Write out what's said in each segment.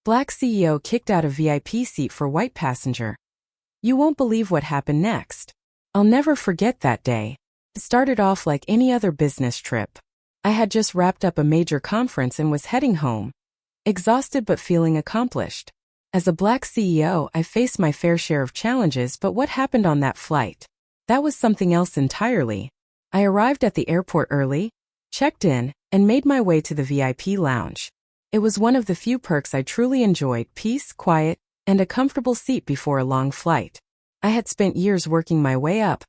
Black CEO kicked out a VIP seat for white passenger. You won't believe what happened next. I'll never forget that day. It started off like any other business trip. I had just wrapped up a major conference and was heading home. Exhausted but feeling accomplished. As a Black CEO, I faced my fair share of challenges, but what happened on that flight? That was something else entirely. I arrived at the airport early, checked in, and made my way to the VIP lounge. It was one of the few perks I truly enjoyed: peace, quiet, and a comfortable seat before a long flight. I had spent years working my way up,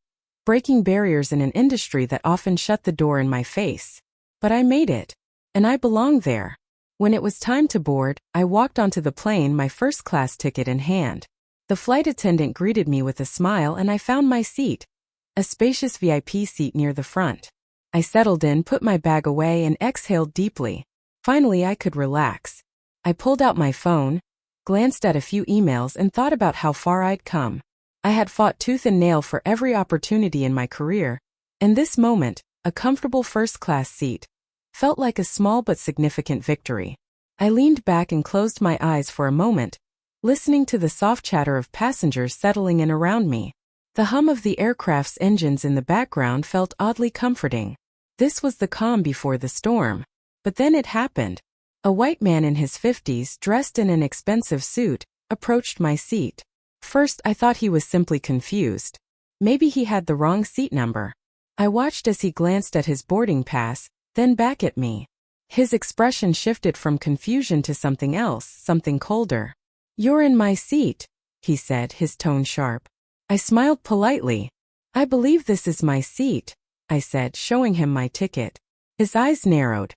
breaking barriers in an industry that often shut the door in my face. But I made it, and I belonged there. When it was time to board, I walked onto the plane, my first-class ticket in hand. The flight attendant greeted me with a smile and I found my seat, a spacious VIP seat near the front. I settled in, put my bag away, and exhaled deeply. Finally, I could relax. I pulled out my phone, glanced at a few emails, and thought about how far I'd come. I had fought tooth and nail for every opportunity in my career, and this moment, a comfortable first-class seat, felt like a small but significant victory. I leaned back and closed my eyes for a moment, listening to the soft chatter of passengers settling in around me. The hum of the aircraft's engines in the background felt oddly comforting. This was the calm before the storm. But then it happened. A white man in his 50s, dressed in an expensive suit, approached my seat. First, I thought he was simply confused. Maybe he had the wrong seat number. I watched as he glanced at his boarding pass, then back at me. His expression shifted from confusion to something else, something colder. "You're in my seat," he said, his tone sharp. I smiled politely. "I believe this is my seat," I said, showing him my ticket. His eyes narrowed.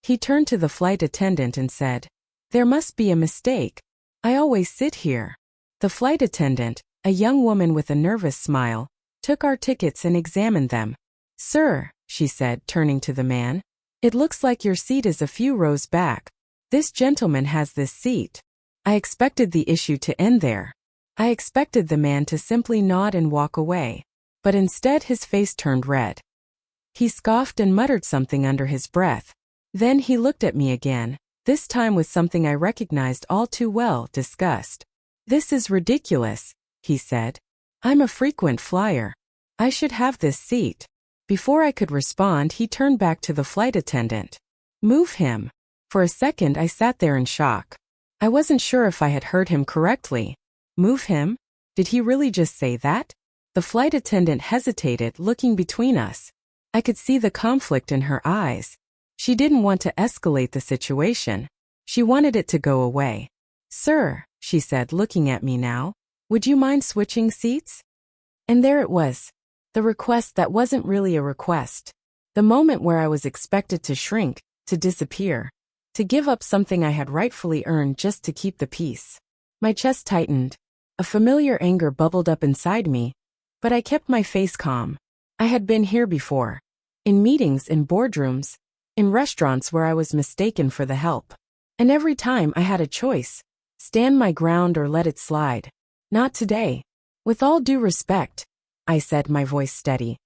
He turned to the flight attendant and said, "There must be a mistake. I always sit here." The flight attendant, a young woman with a nervous smile, took our tickets and examined them. "Sir," she said, turning to the man, "it looks like your seat is a few rows back. This gentleman has this seat." I expected the issue to end there. I expected the man to simply nod and walk away. But instead his face turned red. He scoffed and muttered something under his breath. Then he looked at me again, this time with something I recognized all too well: disgust. "This is ridiculous," he said. "I'm a frequent flyer. I should have this seat." Before I could respond, he turned back to the flight attendant. "Move him." For a second I sat there in shock. I wasn't sure if I had heard him correctly. Move him? Did he really just say that? The flight attendant hesitated, looking between us. I could see the conflict in her eyes. She didn't want to escalate the situation. She wanted it to go away. "Sir," she said, looking at me now, "would you mind switching seats?" And there it was. The request that wasn't really a request. The moment where I was expected to shrink, to disappear, to give up something I had rightfully earned just to keep the peace. My chest tightened. A familiar anger bubbled up inside me, but I kept my face calm. I had been here before. In meetings, in boardrooms, in restaurants where I was mistaken for the help. And every time I had a choice: stand my ground or let it slide. Not today. "With all due respect," I said, my voice steady.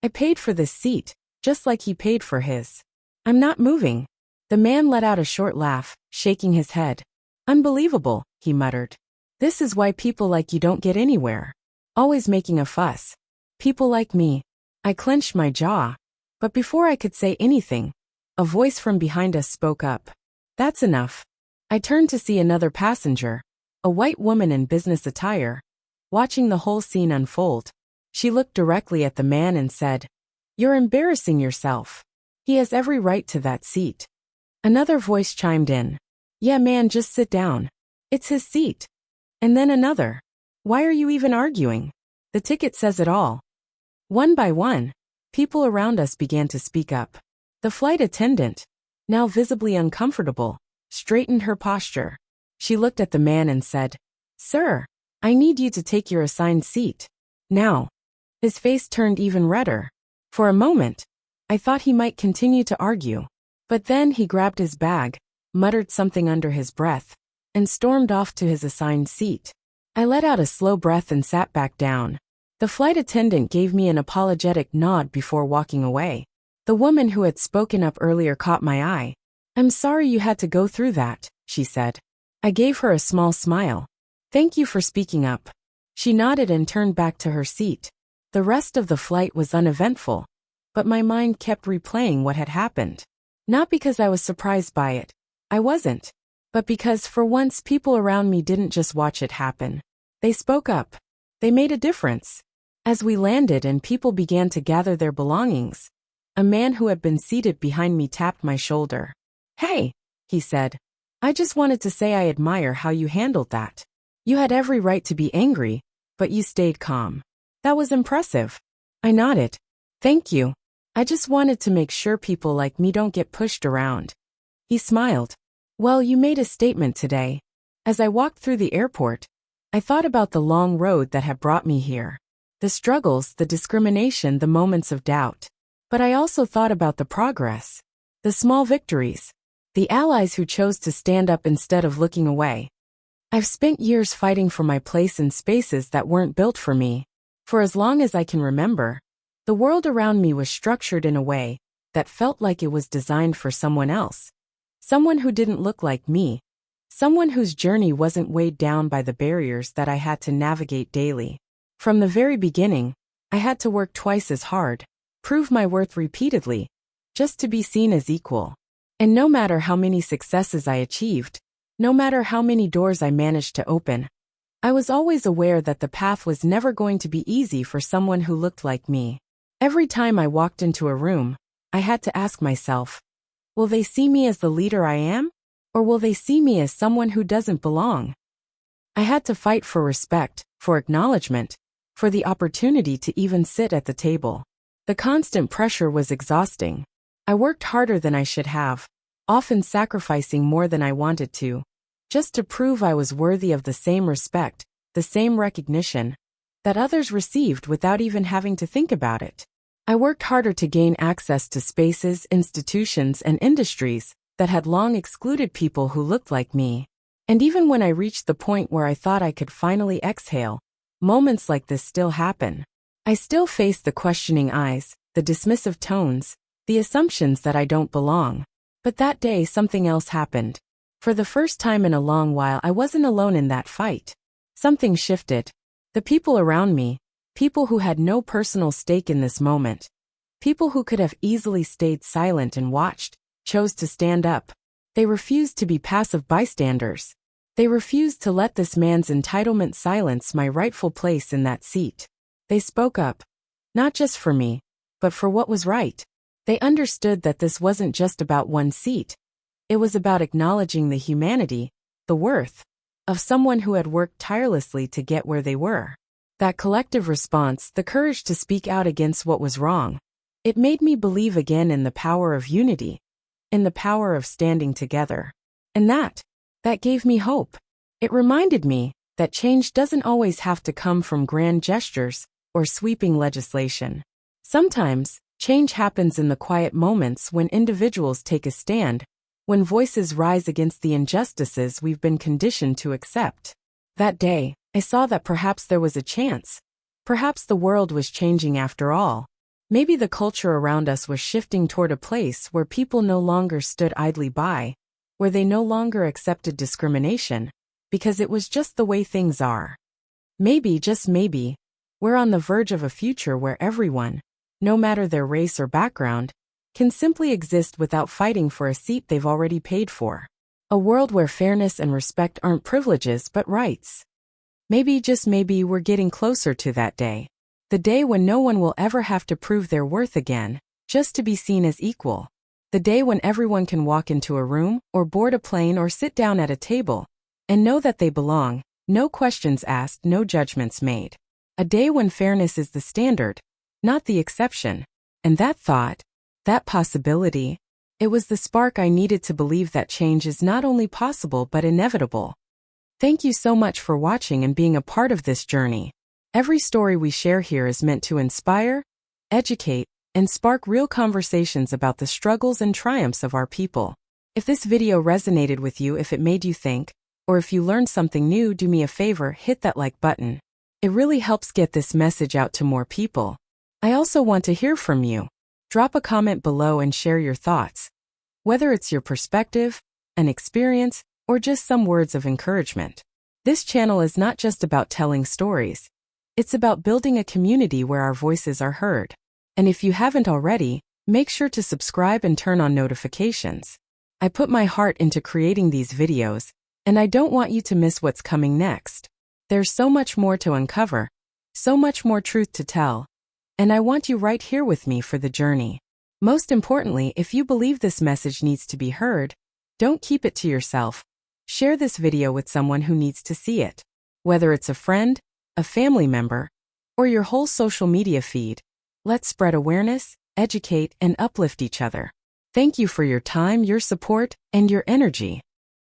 "I paid for this seat, just like he paid for his. I'm not moving." The man let out a short laugh, shaking his head. "Unbelievable," he muttered. "This is why people like you don't get anywhere. Always making a fuss. People like me." I clenched my jaw. But before I could say anything, a voice from behind us spoke up. "That's enough." I turned to see another passenger, a white woman in business attire, watching the whole scene unfold. She looked directly at the man and said, "You're embarrassing yourself. He has every right to that seat." Another voice chimed in. "Yeah, man, just sit down. It's his seat." And then another. "Why are you even arguing? The ticket says it all." One by one, people around us began to speak up. The flight attendant, now visibly uncomfortable, straightened her posture. She looked at the man and said, "Sir, I need you to take your assigned seat. Now." His face turned even redder. For a moment, I thought he might continue to argue. But then he grabbed his bag, muttered something under his breath, and stormed off to his assigned seat. I let out a slow breath and sat back down. The flight attendant gave me an apologetic nod before walking away. The woman who had spoken up earlier caught my eye. "I'm sorry you had to go through that," she said. I gave her a small smile. Thank you for speaking up. She nodded and turned back to her seat. The rest of the flight was uneventful, but my mind kept replaying what had happened. Not because I was surprised by it. I wasn't. But because for once people around me didn't just watch it happen. They spoke up. They made a difference. As we landed and people began to gather their belongings, a man who had been seated behind me tapped my shoulder. Hey, he said. I just wanted to say I admire how you handled that. You had every right to be angry, but you stayed calm. That was impressive. I nodded. Thank you. I just wanted to make sure people like me don't get pushed around. He smiled. Well, you made a statement today. As I walked through the airport, I thought about the long road that had brought me here. The struggles, the discrimination, the moments of doubt. But I also thought about the progress. The small victories. The allies who chose to stand up instead of looking away. I've spent years fighting for my place in spaces that weren't built for me. For as long as I can remember, the world around me was structured in a way that felt like it was designed for someone else. Someone who didn't look like me. Someone whose journey wasn't weighed down by the barriers that I had to navigate daily. From the very beginning, I had to work twice as hard, prove my worth repeatedly, just to be seen as equal. And no matter how many successes I achieved, no matter how many doors I managed to open, I was always aware that the path was never going to be easy for someone who looked like me. Every time I walked into a room, I had to ask myself, will they see me as the leader I am? Or will they see me as someone who doesn't belong? I had to fight for respect, for acknowledgement, for the opportunity to even sit at the table. The constant pressure was exhausting. I worked harder than I should have, often sacrificing more than I wanted to, just to prove I was worthy of the same respect, the same recognition, that others received without even having to think about it. I worked harder to gain access to spaces, institutions, and industries that had long excluded people who looked like me. And even when I reached the point where I thought I could finally exhale, moments like this still happen. I still face the questioning eyes, the dismissive tones, the assumptions that I don't belong. But that day something else happened. For the first time in a long while I wasn't alone in that fight. Something shifted. The people around me, people who had no personal stake in this moment, people who could have easily stayed silent and watched, chose to stand up. They refused to be passive bystanders. They refused to let this man's entitlement silence my rightful place in that seat. They spoke up. Not just for me, but for what was right. They understood that this wasn't just about one seat. It was about acknowledging the humanity, the worth, of someone who had worked tirelessly to get where they were. That collective response, the courage to speak out against what was wrong, it made me believe again in the power of unity, in the power of standing together. And that gave me hope. It reminded me that change doesn't always have to come from grand gestures or sweeping legislation. Sometimes, change happens in the quiet moments when individuals take a stand, when voices rise against the injustices we've been conditioned to accept. That day, I saw that perhaps there was a chance. Perhaps the world was changing after all. Maybe the culture around us was shifting toward a place where people no longer stood idly by, where they no longer accepted discrimination, because it was just the way things are. Maybe, just maybe, we're on the verge of a future where everyone, no matter their race or background, can simply exist without fighting for a seat they've already paid for. A world where fairness and respect aren't privileges but rights. Maybe, just maybe, we're getting closer to that day. The day when no one will ever have to prove their worth again, just to be seen as equal. The day when everyone can walk into a room, or board a plane, or sit down at a table, and know that they belong, no questions asked, no judgments made. A day when fairness is the standard, not the exception. And that thought, that possibility, it was the spark I needed to believe that change is not only possible but inevitable. Thank you so much for watching and being a part of this journey. Every story we share here is meant to inspire, educate, and spark real conversations about the struggles and triumphs of our people. If this video resonated with you, if it made you think, or if you learned something new, do me a favor, hit that like button. It really helps get this message out to more people. I also want to hear from you. Drop a comment below and share your thoughts. Whether it's your perspective, an experience, or just some words of encouragement. This channel is not just about telling stories. It's about building a community where our voices are heard. And if you haven't already, make sure to subscribe and turn on notifications. I put my heart into creating these videos, and I don't want you to miss what's coming next. There's so much more to uncover, so much more truth to tell, and I want you right here with me for the journey. Most importantly, if you believe this message needs to be heard, don't keep it to yourself. Share this video with someone who needs to see it. Whether it's a friend, a family member, or your whole social media feed, let's spread awareness, educate, and uplift each other. Thank you for your time, your support, and your energy.